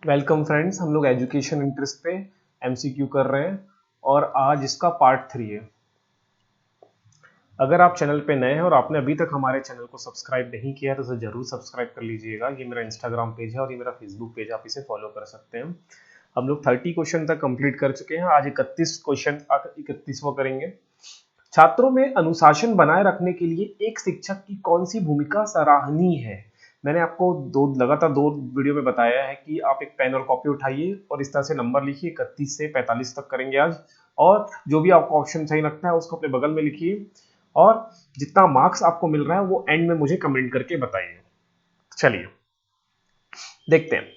Welcome friends, हम लोग education interest पे एमसीक्यू कर रहे हैं और आज इसका पार्ट 3 है। अगर आप चैनल पे नए हैं और आपने अभी तक हमारे चैनल को सब्सक्राइब नहीं किया है तो इसे जरूर सब्सक्राइब कर लीजिएगा। ये मेरा इंस्टाग्राम पेज है और ये मेरा फेसबुक पेज, आप इसे फॉलो कर सकते हैं। हम लोग 30 क्वेश्चन तक कंप्लीट कर चुके हैं। आज 31 क्वेश्चन 31वां करेंगे। छात्रों में अनुशासन बनाए रखने के लिए एक शिक्षक की कौन सी भूमिका सराहनीय है। मैंने आपको लगातार दो वीडियो में बताया है कि आप एक पेन और कॉपी उठाइए और इस तरह से नंबर लिखिए। 31 से 45 तक करेंगे आज, और जो भी आपको ऑप्शन सही लगता है उसको अपने बगल में लिखिए और जितना मार्क्स आपको मिल रहा है वो एंड में मुझे कमेंट करके बताइए। चलिए देखते हैं।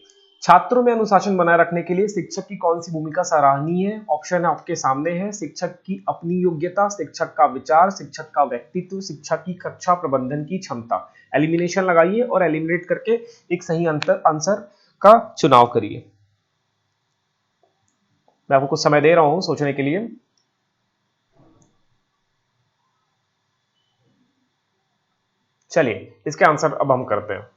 छात्रों में अनुशासन बनाए रखने के लिए शिक्षक की कौन सी भूमिका सराहनीय है। ऑप्शन आपके सामने है। शिक्षक की अपनी योग्यता, शिक्षक का विचार, शिक्षक का व्यक्तित्व, शिक्षक की कक्षा प्रबंधन की क्षमता। एलिमिनेशन लगाइए और एलिमिनेट करके एक सही आंसर का चुनाव करिए। मैं आपको कुछ समय दे रहा हूं सोचने के लिए। चलिए इसके आंसर अब हम करते हैं।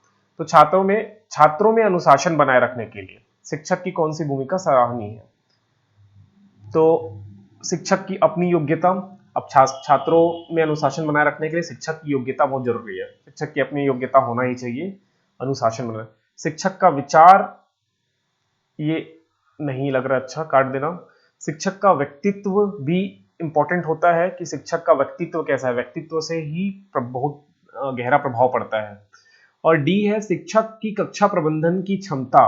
तो छात्रों में अनुशासन बनाए रखने के लिए शिक्षक की कौन सी भूमिका सराहनीय है। तो शिक्षक की अपनी योग्यता। अब छात्रों में अनुशासन बनाए रखने के लिए शिक्षक की योग्यता बहुत जरूरी है। शिक्षक की अपनी योग्यता होना ही चाहिए अनुशासन बनाए। शिक्षक का विचार, ये नहीं लग रहा, अच्छा काट देना। शिक्षक का व्यक्तित्व भी इंपॉर्टेंट होता है कि शिक्षक का व्यक्तित्व कैसा है। व्यक्तित्व से ही बहुत गहरा प्रभाव पड़ता है। और डी है शिक्षक की कक्षा प्रबंधन की क्षमता।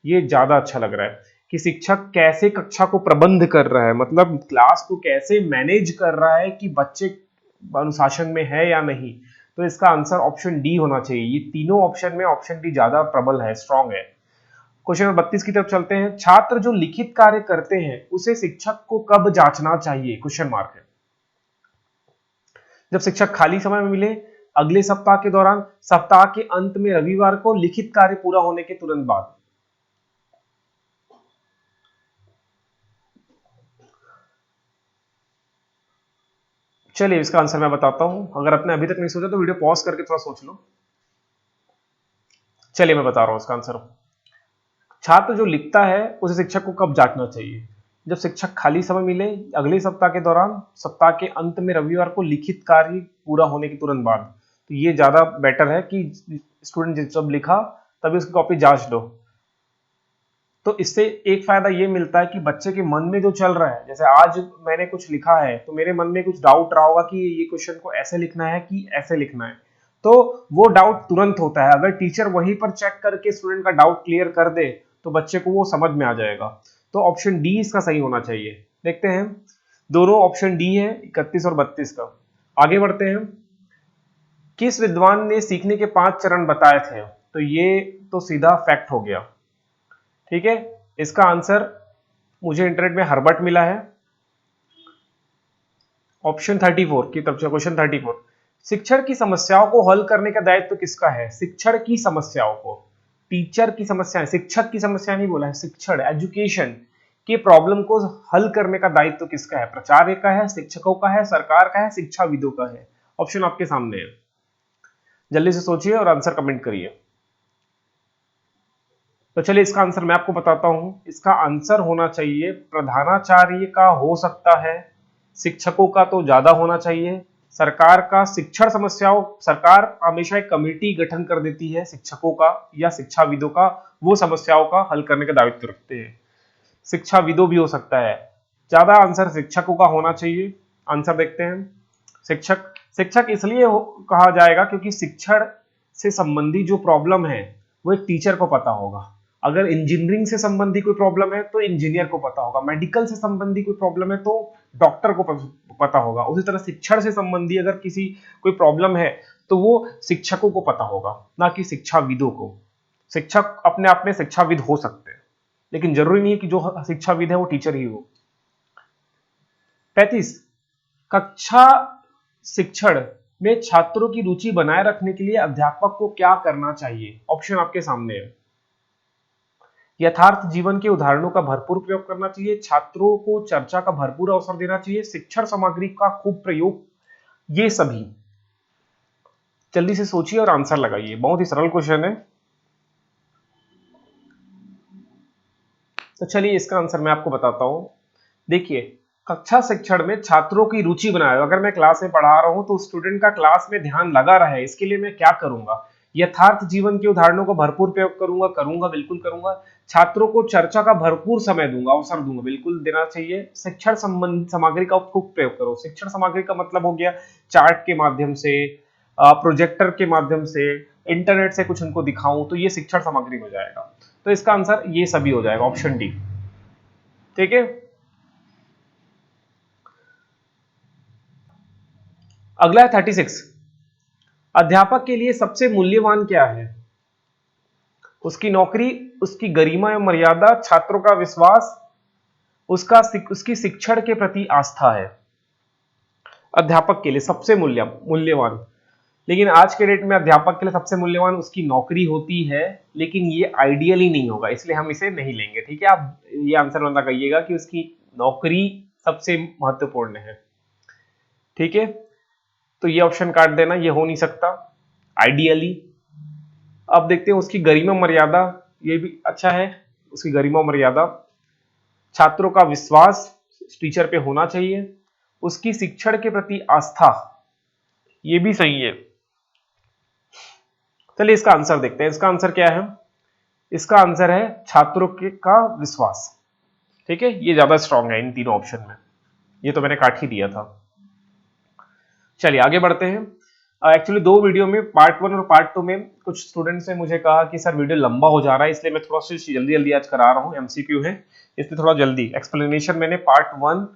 ये ज्यादा अच्छा लग रहा है कि शिक्षक कैसे कक्षा को प्रबंध कर रहा है, मतलब क्लास को कैसे मैनेज कर रहा है कि बच्चे अनुशासन में है या नहीं। तो इसका आंसर ऑप्शन डी होना चाहिए। ये तीनों ऑप्शन में ऑप्शन डी ज्यादा प्रबल है, स्ट्रांग है। क्वेश्चन नंबर 32 की तरफ चलते हैं। छात्र जो लिखित कार्य करते हैं उसे शिक्षक को कब जांचना चाहिए, क्वेश्चन मार्क है। जब शिक्षक खाली समय में मिले, अगले सप्ताह के दौरान, सप्ताह के अंत में, रविवार को, लिखित कार्य पूरा होने के तुरंत बाद। चलिए इसका आंसर मैं बताता हूं। अगर आपने अभी तक नहीं सोचा तो वीडियो पॉज करके थोड़ा सोच लो। चलिए मैं बता रहा हूं इसका आंसर। छात्र जो लिखता है उसे शिक्षक को कब जांचना चाहिए। जब शिक्षक खाली समय मिले, अगले सप्ताह के दौरान, सप्ताह के अंत में, रविवार को, लिखित कार्य पूरा होने के तुरंत बाद। तो ये ज्यादा बेटर है कि स्टूडेंट जब लिखा तभी उसकी कॉपी जांच लो। तो इससे एक फायदा ये मिलता है कि बच्चे के मन में जो चल रहा है, जैसे आज मैंने कुछ लिखा है तो मेरे मन में कुछ डाउट रहा होगा कि ये क्वेश्चन को ऐसे लिखना है कि ऐसे लिखना है, तो वो डाउट तुरंत होता है। अगर टीचर वहीं पर चेक करके स्टूडेंट का डाउट क्लियर कर दे तो बच्चे को वो समझ में आ जाएगा। तो ऑप्शन डी इसका सही होना चाहिए। देखते हैं, दोनों ऑप्शन डी है, 31 और 32 का। आगे बढ़ते हैं। किस विद्वान ने सीखने के 5 चरण बताए थे। तो ये तो सीधा फैक्ट हो गया, ठीक है। इसका आंसर मुझे इंटरनेट में हर्बर्ट मिला है। ऑप्शन 34 की तरफ से क्वेश्चन 34। शिक्षण की समस्याओं को हल करने का दायित्व किसका है। शिक्षण की समस्याओं को, टीचर की समस्या, शिक्षक की समस्या नहीं बोला है, शिक्षण एजुकेशन के प्रॉब्लम को हल करने का दायित्व किसका है। प्राचार्य का है, शिक्षकों का है, सरकार का है, शिक्षाविदों का है। ऑप्शन आपके सामने है, जल्दी से सोचिए और आंसर कमेंट करिए। तो चलिए इसका आंसर मैं आपको बताता हूं। इसका आंसर होना चाहिए प्रधानाचार्य का, हो सकता है शिक्षकों का तो ज्यादा होना चाहिए, सरकार का। शिक्षण समस्याओं, सरकार हमेशा एक कमेटी गठन कर देती है शिक्षकों का या शिक्षाविदों का, वो समस्याओं का हल करने का दायित्व रखते हैं। शिक्षाविदों भी हो सकता है, ज्यादा आंसर शिक्षकों का होना चाहिए। आंसर देखते हैं। शिक्षक, शिक्षक इसलिए कहा जाएगा क्योंकि शिक्षण से संबंधी जो प्रॉब्लम है वो एक टीचर को पता होगा। अगर इंजीनियरिंग से संबंधी कोई प्रॉब्लम है तो इंजीनियर को पता होगा, मेडिकल से संबंधी कोई प्रॉब्लम है तो डॉक्टर को पता होगा। उसी तरह शिक्षण से संबंधी अगर किसी कोई प्रॉब्लम है तो वो शिक्षकों को पता होगा, ना कि शिक्षाविदों को। शिक्षक अपने आप में शिक्षाविद हो सकते हैं, लेकिन जरूरी नहीं है कि जो शिक्षाविद है वो टीचर ही हो। 35, कक्षा शिक्षण में छात्रों की रुचि बनाए रखने के लिए अध्यापक को क्या करना चाहिए। ऑप्शन आपके सामने है। यथार्थ जीवन के उदाहरणों का भरपूर प्रयोग करना चाहिए, छात्रों को चर्चा का भरपूर अवसर देना चाहिए, शिक्षण सामग्री का खूब प्रयोग, ये सभी। जल्दी से सोचिए और आंसर लगाइए। बहुत ही सरल क्वेश्चन है। तो चलिए इसका आंसर मैं आपको बताता हूं। देखिए, कक्षा शिक्षण में छात्रों की रुचि बनाए। अगर मैं क्लास में पढ़ा रहा हूं तो स्टूडेंट का क्लास में ध्यान लगा रहे, इसके लिए मैं क्या करूंगा? यथार्थ जीवन के उदाहरणों को भरपूर प्रयोग करूंगा, बिल्कुल करूंगा। छात्रों को चर्चा का भरपूर समय दूंगा, अवसर दूंगा, बिल्कुल देना चाहिए। शिक्षण संबंध सामग्री का खूब प्रयोग करो। शिक्षण सामग्री का मतलब हो गया चार्ट के माध्यम से, प्रोजेक्टर के माध्यम से, इंटरनेट से कुछ उनको दिखाऊं, तो ये शिक्षण सामग्री हो जाएगा। तो इसका आंसर ये सभी हो जाएगा, ऑप्शन डी। ठीक है, अगला है 36। अध्यापक के लिए सबसे मूल्यवान क्या है? उसकी नौकरी, उसकी गरिमा एवं मर्यादा, छात्रों का विश्वास, उसकी शिक्षण के प्रति आस्था है। अध्यापक के लिए सबसे मूल्यवान, लेकिन आज के डेट में अध्यापक के लिए सबसे मूल्यवान उसकी नौकरी होती है, लेकिन ये आइडियली नहीं होगा, इसलिए हम इसे नहीं लेंगे। ठीक है, आप ये आंसर बंदा कहिएगा कि उसकी नौकरी सबसे महत्वपूर्ण है। ठीक है, तो ये ऑप्शन काट देना, ये हो नहीं सकता आइडियली। अब देखते हैं उसकी गरिमा मर्यादा, ये भी अच्छा है। उसकी गरिमा मर्यादा, छात्रों का विश्वास टीचर पे होना चाहिए, उसकी शिक्षण के प्रति आस्था, ये भी सही है। चलिए इसका आंसर देखते हैं। इसका आंसर क्या है? इसका आंसर है छात्रों के का विश्वास। ठीक है, ये ज्यादा स्ट्रांग है इन तीनों ऑप्शन में, ये तो मैंने काट ही दिया था। चलिए आगे बढ़ते हैं। एक्चुअली दो वीडियो में, पार्ट 1 और पार्ट 2 में कुछ स्टूडेंट्स ने मुझे कहा कि सर वीडियो लंबा हो जा रहा है, इसलिए मैं थोड़ा सी जल्दी जल्दी आज करा रहा हूँ, एमसीक्यू है इसलिए थोड़ा जल्दी। एक्सप्लेनेशन मैंने पार्ट 1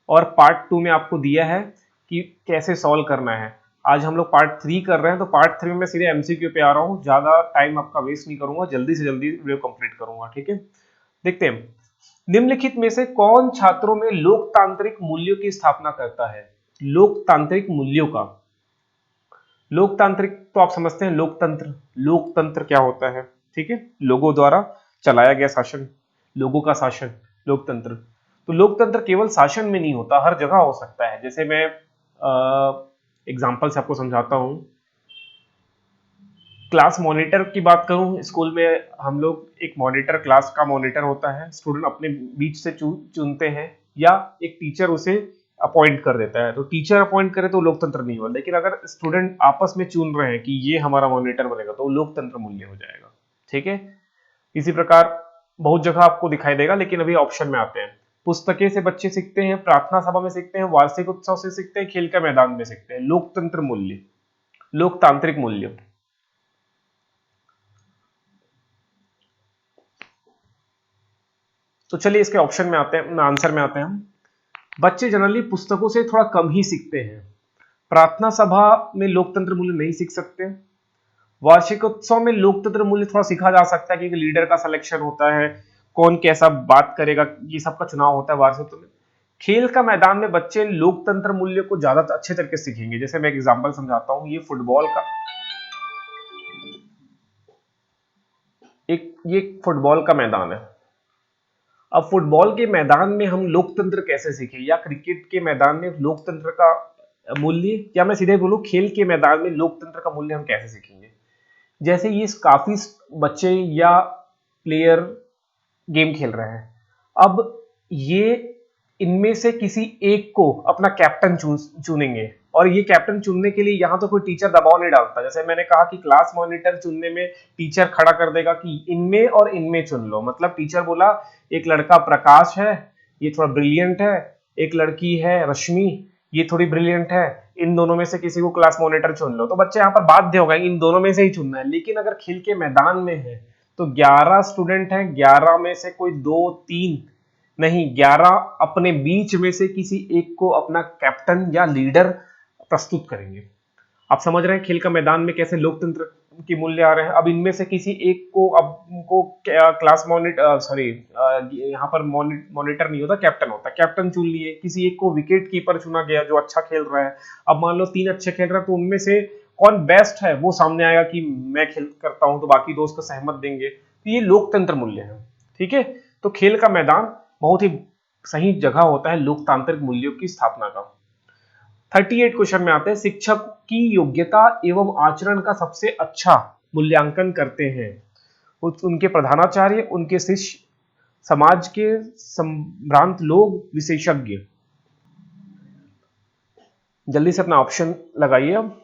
और पार्ट 2 में आपको दिया है कि कैसे सॉल्व करना है। आज हम लोग पार्ट 3 कर रहे हैं, तो पार्ट 3 में मैं सीधे एमसीक्यू पे आ रहा हूँ, ज्यादा टाइम आपका वेस्ट नहीं करूंगा, जल्दी से जल्दी वीडियो कंप्लीट करूंगा। ठीक है, देखते हैं। निम्नलिखित में से कौन छात्रों में लोकतांत्रिक मूल्यों की स्थापना करता है? लोकतांत्रिक मूल्यों का, लोकतांत्रिक तो आप समझते हैं, लोकतंत्र, लोकतंत्र क्या होता है? ठीक है, लोगों द्वारा चलाया गया शासन, लोगों का शासन, लोकतंत्र। तो लोकतंत्र केवल शासन में नहीं होता, हर जगह हो सकता है। जैसे मैं एग्जांपल से आपको समझाता हूं। क्लास मॉनिटर की बात करूं, स्कूल में हम लोग एक मॉनिटर, क्लास का मॉनिटर होता है, स्टूडेंट अपने बीच से चुनते हैं, या एक टीचर उसे अपॉइंट कर देता है। तो टीचर अपॉइंट करे तो लोकतंत्र नहीं हुआ, लेकिन अगर स्टूडेंट आपस में चुन रहे हैं कि ये हमारा मॉनिटर बनेगा, तो लोकतंत्र मूल्य हो जाएगा। ठीक है, इसी प्रकार बहुत जगह आपको दिखाई देगा, लेकिन अभी ऑप्शन में आते हैं। पुस्तकें से बच्चे सीखते हैं, प्रार्थना सभा में सीखते हैं, वार्षिक उत्सव से सीखते हैं, खेल का मैदान में सीखते हैं। लोकतंत्र मूल्य, लोकतांत्रिक मूल्य। तो चलिए इसके ऑप्शन में आते हैं, आंसर में आते हैं हम। बच्चे जनरली पुस्तकों से थोड़ा कम ही सीखते हैं, प्रार्थना सभा में लोकतंत्र मूल्य नहीं सीख सकते, वार्षिक उत्सव में लोकतंत्र मूल्य थोड़ा सीखा जा सकता है क्योंकि लीडर का सिलेक्शन होता है, कौन कैसा बात करेगा, ये सबका चुनाव होता है वार्षिक उत्सव में। खेल का मैदान में बच्चे लोकतंत्र मूल्य को ज्यादा अच्छे तरीके से सीखेंगे। जैसे मैं एग्जांपल समझाता हूं, ये फुटबॉल का मैदान है। अब फुटबॉल के मैदान में हम लोकतंत्र कैसे सीखें, या क्रिकेट के मैदान में लोकतंत्र का मूल्य, या मैं सीधे बोलूं खेल के मैदान में लोकतंत्र का मूल्य हम कैसे सीखेंगे? जैसे ये काफी बच्चे या प्लेयर गेम खेल रहे हैं, अब ये इनमें से किसी एक को अपना कैप्टन चुनेंगे, और ये कैप्टन चुनने के लिए यहां तो कोई टीचर दबाव नहीं डालता। जैसे मैंने कहा कि क्लास मॉनिटर चुनने में टीचर खड़ा कर देगा कि इनमें और इनमें चुन लो, मतलब टीचर बोला एक लड़का प्रकाश है, ये थोड़ा ब्रिलियंट है, एक लड़की है रश्मि, ये थोड़ी ब्रिलियंट है, इन दोनों में से किसी को क्लास मॉनिटर चुन लो, तो बच्चे यहाँ पर बाध्य हो गए इन दोनों में से ही चुनना है। लेकिन अगर खेल के मैदान में है तो 11 स्टूडेंट हैं, 11 में से कोई 2-3 नहीं, 11 अपने बीच में से किसी एक को अपना कैप्टन या लीडर प्रस्तुत करेंगे। आप समझ रहे हैं खेल का मैदान में कैसे लोकतंत्र की मूल्य आ रहे हैं। अब इनमें से किसी एक को, अब उनको क्लास मॉनिटर, सॉरी यहाँ पर मॉनिटर नहीं होता, कैप्टन होता है, कैप्टन चुन लिए। किसी एक को विकेट कीपर चुना गया जो अच्छा खेल रहा है। अब मान लो 3 अच्छे खेल रहे हैं, तो उनमें से कौन बेस्ट है वो सामने आएगा कि मैं खेल करता हूं, तो बाकी दोस्त को सहमत देंगे। तो ये लोकतंत्र मूल्य है। ठीक है, तो खेल का मैदान बहुत ही सही जगह होता है लोकतांत्रिक मूल्यों की स्थापना का। 38 क्वेश्चन में आते हैं, शिक्षक की योग्यता एवं आचरण का सबसे अच्छा मूल्यांकन करते हैं उनके प्रधानाचार्य, उनके शिष्य, समाज के संभ्रांत लोग विशेषज्ञ। जल्दी से अपना ऑप्शन लगाइए अब।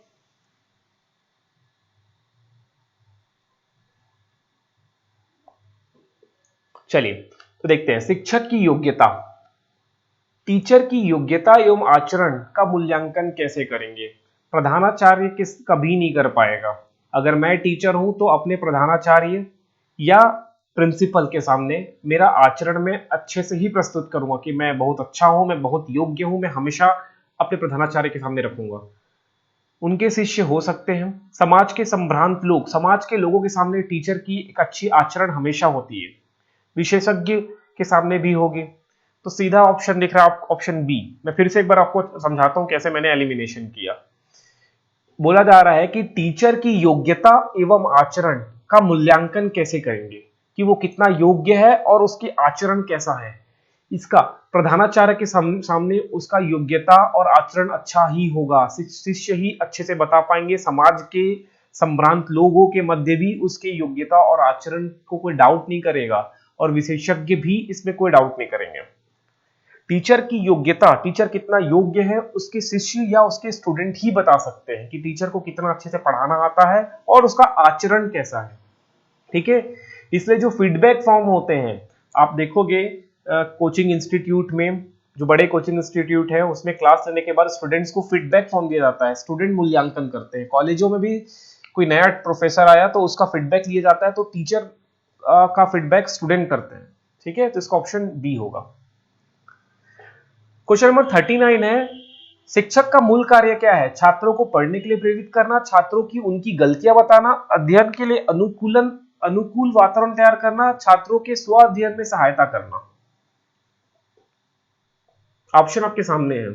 चलिए तो देखते हैं, शिक्षक की योग्यता, टीचर की योग्यता एवं आचरण का मूल्यांकन कैसे करेंगे? प्रधानाचार्य किस कभी नहीं कर पाएगा। अगर मैं टीचर हूं तो अपने प्रधानाचार्य या प्रिंसिपल के सामने मेरा आचरण में अच्छे से ही प्रस्तुत करूंगा कि मैं बहुत अच्छा हूं, मैं बहुत योग्य हूं, मैं हमेशा अपने प्रधानाचार्य के सामने रखूंगा। उनके शिष्य हो सकते हैं। समाज के संभ्रांत लोग, समाज के लोगों के सामने टीचर की एक अच्छी आचरण हमेशा होती है। विशेषज्ञ के सामने भी होगी। तो सीधा ऑप्शन दिख रहा है ऑप्शन बी। मैं फिर से एक बार आपको समझाता हूं कैसे मैंने एलिमिनेशन किया। बोला जा रहा है कि टीचर की योग्यता एवं आचरण का मूल्यांकन कैसे करेंगे, कि वो कितना योग्य है और उसकी आचरण कैसा है। इसका प्रधानाचार्य के सामने उसका योग्यता और आचरण अच्छा ही होगा, शिष्य ही अच्छे से बता पाएंगे, समाज के संभ्रांत लोगों के मध्य भी उसके योग्यता और आचरण को कोई डाउट नहीं करेगा, और विशेषज्ञ भी इसमें कोई डाउट नहीं करेंगे। टीचर की योग्यता, टीचर कितना योग्य है, उसके शिष्य या उसके स्टूडेंट ही बता सकते हैं कि टीचर को कितना अच्छे से पढ़ाना आता है और उसका आचरण कैसा है। ठीक है, इसलिए जो फीडबैक फॉर्म होते हैं, आप देखोगे कोचिंग इंस्टीट्यूट में, जो बड़े कोचिंग इंस्टीट्यूट है उसमें क्लास लेने के बाद स्टूडेंट्स को फीडबैक फॉर्म दिया जाता है, स्टूडेंट मूल्यांकन करते हैं। कॉलेजों में भी कोई नया प्रोफेसर आया तो उसका फीडबैक लिया जाता है, तो टीचर का फीडबैक स्टूडेंट करते हैं। ठीक है, तो इसका ऑप्शन बी होगा। क्वेश्चन नंबर 39 है, शिक्षक का मूल कार्य क्या है? छात्रों को पढ़ने के लिए प्रेरित करना, छात्रों की उनकी गलतियां बताना, अध्ययन के लिए अनुकूल वातावरण तैयार करना, छात्रों के स्व अध्ययन में सहायता करना। ऑप्शन आपके सामने है।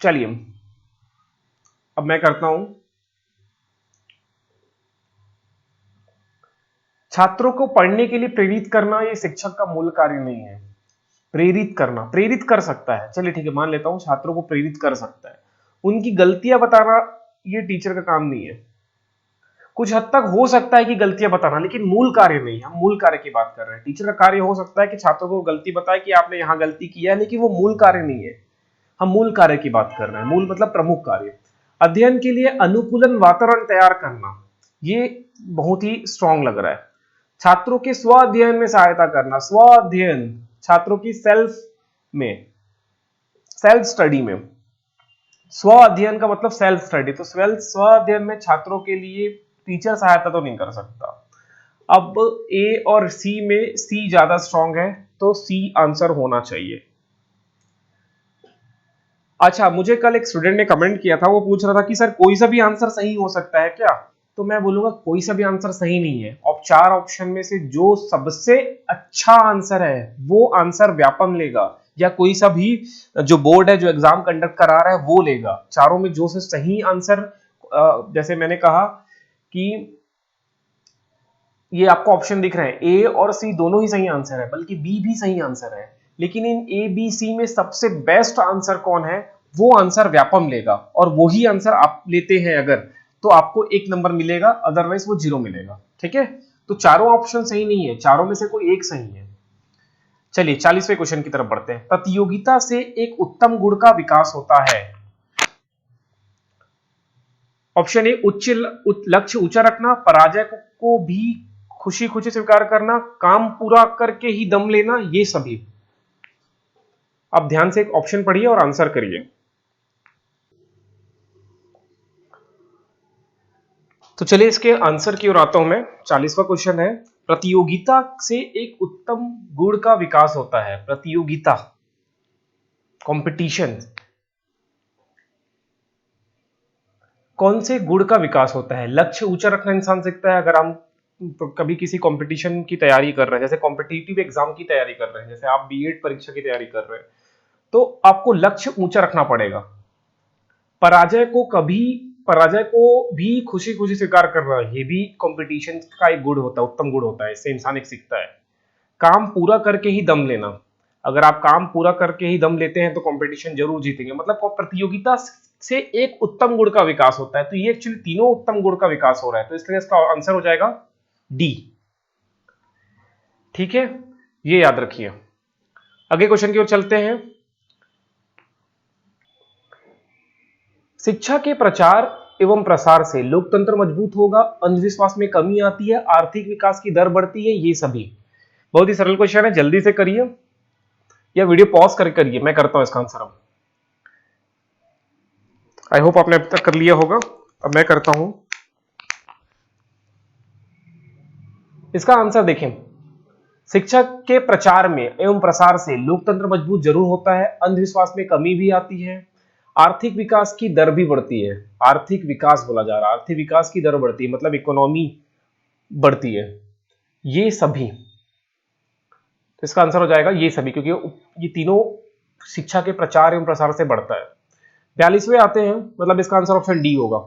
चलिए अब मैं करता हूं। छात्रों को पढ़ने के लिए प्रेरित करना ये शिक्षक का मूल कार्य नहीं है। प्रेरित करना, प्रेरित कर सकता है, चलिए ठीक है मान लेता हूं छात्रों को प्रेरित कर सकता है। उनकी गलतियां बताना ये टीचर का काम नहीं है। कुछ हद तक हो सकता है कि गलतियां बताना, लेकिन मूल कार्य नहीं। हम मूल कार्य की बात कर रहे हैं। टीचर का कार्य हो सकता है कि छात्रों को गलती बताए कि आपने यहां गलती किया है, लेकिन वो मूल कार्य नहीं है। हम मूल कार्य की बात कर रहे हैं, मूल मतलब प्रमुख कार्य। अध्ययन के लिए अनुकूलन वातावरण तैयार करना, ये बहुत ही स्ट्रांग लग रहा है। छात्रों के स्व अध्ययन में सहायता करना, स्व अध्ययन छात्रों की सेल्फ स्टडी में, स्व अध्ययन का मतलब सेल्फ स्टडी, तो स्व अध्ययन में छात्रों के लिए टीचर सहायता तो नहीं कर सकता। अब ए और सी में सी ज्यादा स्ट्रांग है, तो सी आंसर होना चाहिए। अच्छा, मुझे कल एक स्टूडेंट ने कमेंट किया था, वो पूछ रहा था कि सर कोई सा भी आंसर सही हो सकता है क्या? तो मैं बोलूंगा कोई सा भी आंसर सही नहीं है। और 4 ऑप्शन में से जो सबसे अच्छा आंसर है वो आंसर व्यापम लेगा, या कोई सा भी जो बोर्ड है जो एग्जाम कंडक्ट करा रहा है वो लेगा। चारों में जो से सही आंसर, जैसे मैंने कहा कि ये आपको ऑप्शन दिख रहे हैं, ए और सी दोनों ही सही आंसर है, बल्कि बी भी सही आंसर है। लेकिन इन ए बी सी में सबसे बेस्ट आंसर कौन है? वो आंसर व्यापम लेगा, और वही आंसर आप लेते हैं अगर, तो आपको 1 नंबर मिलेगा, अदरवाइज वो 0 मिलेगा। ठीक है, तो चारों ऑप्शन सही नहीं है, चारों में से कोई एक सही है। चलिए 40वें क्वेश्चन की तरफ बढ़ते हैं। प्रतियोगिता से एक उत्तम गुण का विकास होता है। ऑप्शन ए लक्ष्य ऊंचा रखना, पराजय को भी खुशी खुशी स्वीकार करना, काम पूरा करके ही दम लेना, ये सभी। अब ध्यान से एक ऑप्शन पढ़िए और आंसर करिए। तो चलिए इसके आंसर की ओर आता हूं मैं। 40वां क्वेश्चन है, प्रतियोगिता से एक उत्तम गुण का विकास होता है। प्रतियोगिता, कंपटीशन, कौन से गुण का विकास होता है? लक्ष्य ऊंचा रखना इंसान सीखता है। अगर हम कभी किसी कंपटीशन की तैयारी कर रहे हैं, जैसे कॉम्पिटिटिव एग्जाम की तैयारी कर रहे हैं, जैसे आप बीएड परीक्षा की तैयारी कर रहे हैं, तो आपको लक्ष्य ऊंचा रखना पड़ेगा। पराजय को भी खुशी खुशी स्वीकार करना, ये भी कंपटीशन का एक गुण होता है, उत्तम गुण होता है, इससे इंसान एक सीखता है। काम पूरा करके ही दम लेना, अगर आप काम पूरा करके ही दम लेते हैं तो कंपटीशन जरूर जीतेंगे। मतलब प्रतियोगिता से एक उत्तम गुण का विकास होता है, तो ये एक्चुअली तीनों उत्तम गुण का विकास हो रहा है, तो इसलिए इसका आंसर हो जाएगा डी। ठीक है, ये याद रखिए। अगले क्वेश्चन की ओर चलते हैं। शिक्षा के प्रचार एवं प्रसार से लोकतंत्र मजबूत होगा, अंधविश्वास में कमी आती है, आर्थिक विकास की दर बढ़ती है, ये सभी। बहुत ही सरल क्वेश्चन है, जल्दी से करिए या वीडियो पॉज करके करिए, मैं करता हूं इसका आंसर। अब आई होप आपने अब तक कर लिया होगा, अब मैं करता हूं इसका आंसर। देखें, शिक्षा के प्रचार में एवं प्रसार से लोकतंत्र मजबूत जरूर होता है, अंधविश्वास में कमी भी आती है, आर्थिक विकास की दर भी बढ़ती है। आर्थिक विकास बोला जा रहा है, आर्थिक विकास की दर बढ़ती है मतलब इकोनॉमी बढ़ती है, ये सभी। तो इसका आंसर हो जाएगा ये सभी, क्योंकि ये तीनों शिक्षा के प्रचार एवं प्रसार से बढ़ता है। 42वें आते हैं, मतलब इसका आंसर ऑप्शन डी होगा।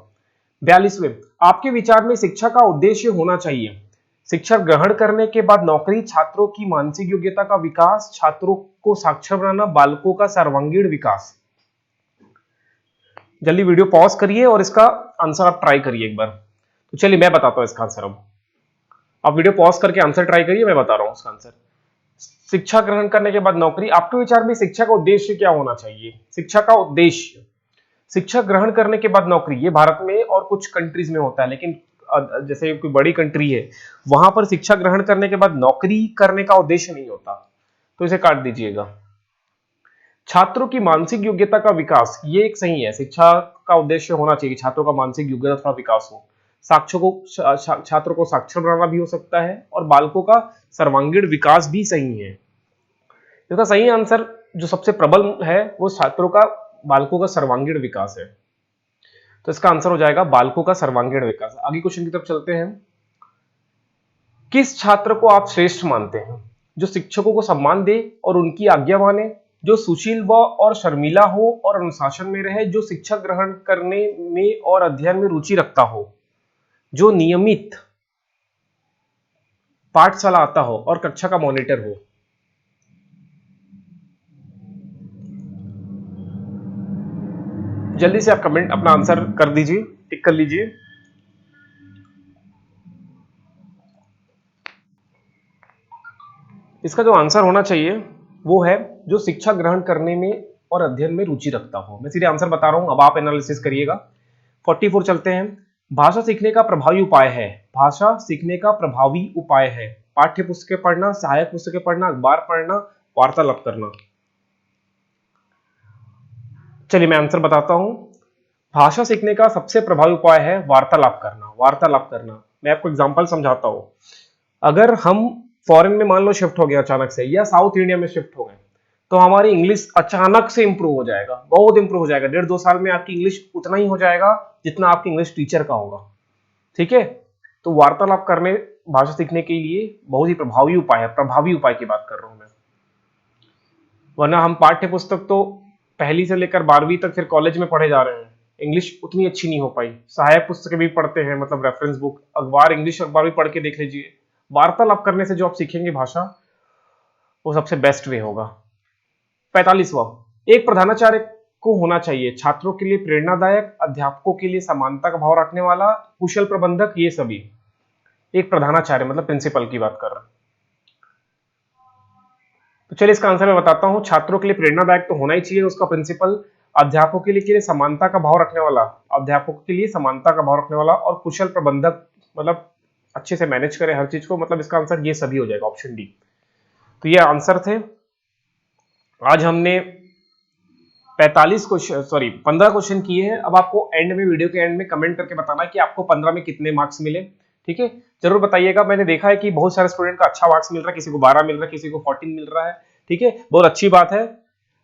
42वें, आपके विचार में शिक्षा का उद्देश्य होना चाहिए। शिक्षा ग्रहण करने के बाद नौकरी, छात्रों की मानसिक योग्यता का विकास, छात्रों को साक्षर बनाना, बालकों का सर्वांगीण विकास। जल्दी वीडियो पॉज करिए और इसका आंसर आप ट्राई करिए एक बार। तो चलिए मैं बताता हूं इसका आंसर। अब आप वीडियो पॉज करके आंसर ट्राई करिए, मैं बता रहा हूं इसका आंसर। शिक्षा ग्रहण करने के बाद नौकरी, आपके विचार में शिक्षा का उद्देश्य क्या होना चाहिए? शिक्षा का उद्देश्य, शिक्षा ग्रहण करने के बाद नौकरी, ये भारत में और कुछ कंट्रीज में होता है, लेकिन जैसे कोई बड़ी कंट्री है वहां पर शिक्षा ग्रहण करने के बाद नौकरी करने का उद्देश्य नहीं होता, तो इसे काट दीजिएगा। छात्रों की मानसिक योग्यता का विकास, ये एक सही है, शिक्षा का उद्देश्य होना चाहिए छात्रों का मानसिक योग्यता का विकास हो। छात्रों को साक्षर बनाना भी हो सकता है, और बालकों का सर्वांगीण विकास भी सही है। इसका सही आंसर जो सबसे प्रबल है वो छात्रों का, बालकों का सर्वांगीण विकास है, तो इसका आंसर हो जाएगा बालकों का सर्वांगीण विकास। आगे क्वेश्चन की तरफ चलते हैं। किस छात्र को आप श्रेष्ठ मानते हैं? जो शिक्षकों को सम्मान दे और उनकी आज्ञा माने, जो सुशील व और शर्मीला हो और अनुशासन में रहे, जो शिक्षा ग्रहण करने में और अध्ययन में रुचि रखता हो, जो नियमित पाठशाला आता हो और कक्षा का मॉनिटर हो। जल्दी से आप कमेंट अपना आंसर कर दीजिए, टिक कर लीजिए। इसका जो आंसर होना चाहिए वो है जो शिक्षा ग्रहण करने में और अध्ययन में रुचि रखता हो। मैं सीधे आंसर बता रहा हूं, अब आप एनालिसिस करिएगा। 44 चलते हैं। भाषा सीखने का प्रभावी उपाय है, भाषा सीखने का प्रभावी उपाय है, पाठ्य पुस्तकें पढ़ना, सहायक पुस्तकें पढ़ना, अखबार पढ़ना, वार्तालाप करना। चलिए मैं आंसर बताता हूं। भाषा सीखने का सबसे प्रभावी उपाय है वार्तालाप करना। वार्तालाप करना, मैं आपको एग्जांपल समझाता हूं। अगर हम फॉरेन में मान लो शिफ्ट हो गया अचानक से, या साउथ इंडिया में शिफ्ट हो गए, तो हमारी इंग्लिश अचानक से इंप्रूव हो जाएगा, बहुत इंप्रूव हो जाएगा। 1.5-2 साल में आपकी इंग्लिश उतना ही हो जाएगा जितना आपकी इंग्लिश टीचर का होगा। ठीक है, तो वार्तालाप करने भाषा सीखने के लिए बहुत ही प्रभावी उपाय है, प्रभावी उपाय की बात कर रहा हूं मैं। वरना हम पाठ्य पुस्तक तो पहली से लेकर 12वीं तक फिर कॉलेज में पढ़े जा रहे हैं, इंग्लिश उतनी अच्छी नहीं हो पाई। सहायक पुस्तकें भी पढ़ते हैं, मतलब रेफरेंस बुक, अखबार, इंग्लिश अखबार भी पढ़ के देख लीजिए। वार्तालाप करने से जो आप सीखेंगे भाषा, वो सबसे बेस्ट वे होगा। 45वां, एक प्रधानाचार्य को होना चाहिए, छात्रों के लिए प्रेरणादायक, अध्यापकों के लिए समानता का भाव रखने वाला, कुशल प्रबंधक, ये सभी। एक प्रधानाचार्य मतलब प्रिंसिपल की बात कर रहा हूं। तो चलिए इसका आंसर मैं बताता हूं। छात्रों के लिए प्रेरणादायक तो होना ही चाहिए उसका प्रिंसिपल, अध्यापकों के लिए समानता का भाव रखने वाला, अध्यापकों के लिए समानता का भाव रखने वाला, और कुशल प्रबंधक मतलब अच्छे से मैनेज करे हर चीज को, मतलब इसका आंसर ये सभी हो जाएगा, ऑप्शन डी। तो ये आंसर थे। आज हमने 15 क्वेश्चन किए हैं। अब आपको एंड में, वीडियो के एंड में कमेंट करके बताना है कि आपको 15 में कितने मार्क्स मिले। ठीक है, जरूर बताइएगा। मैंने देखा है कि बहुत सारे स्टूडेंट का अच्छा मार्क्स मिल रहा है, किसी को 12 मिल रहा है, किसी को 14 मिल रहा है। ठीक है, बहुत अच्छी बात है,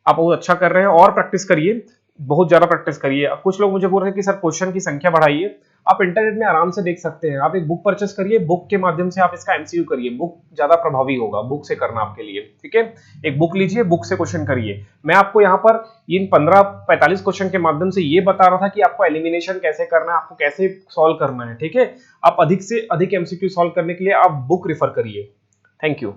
आप बहुत अच्छा कर रहे हैं, और प्रैक्टिस करिए, बहुत ज्यादा प्रैक्टिस करिए। अब कुछ लोग मुझे बोल रहे हैं कि सर क्वेश्चन की संख्या बढ़ाइए। आप इंटरनेट में आराम से देख सकते हैं, आप एक बुक परचेस करिए, बुक के माध्यम से आप इसका एमसीक्यू करिए, बुक ज्यादा प्रभावी होगा बुक से करना आपके लिए। ठीक है, एक बुक लीजिए, बुक से क्वेश्चन करिए। मैं आपको यहाँ पर इन 45 क्वेश्चन के माध्यम से ये बता रहा था कि आपको एलिमिनेशन कैसे करना है, आपको कैसे सॉल्व करना है। ठीक है, आप अधिक से अधिक एमसीक्यू सॉल्व करने के लिए आप बुक रिफर करिए। Thank you.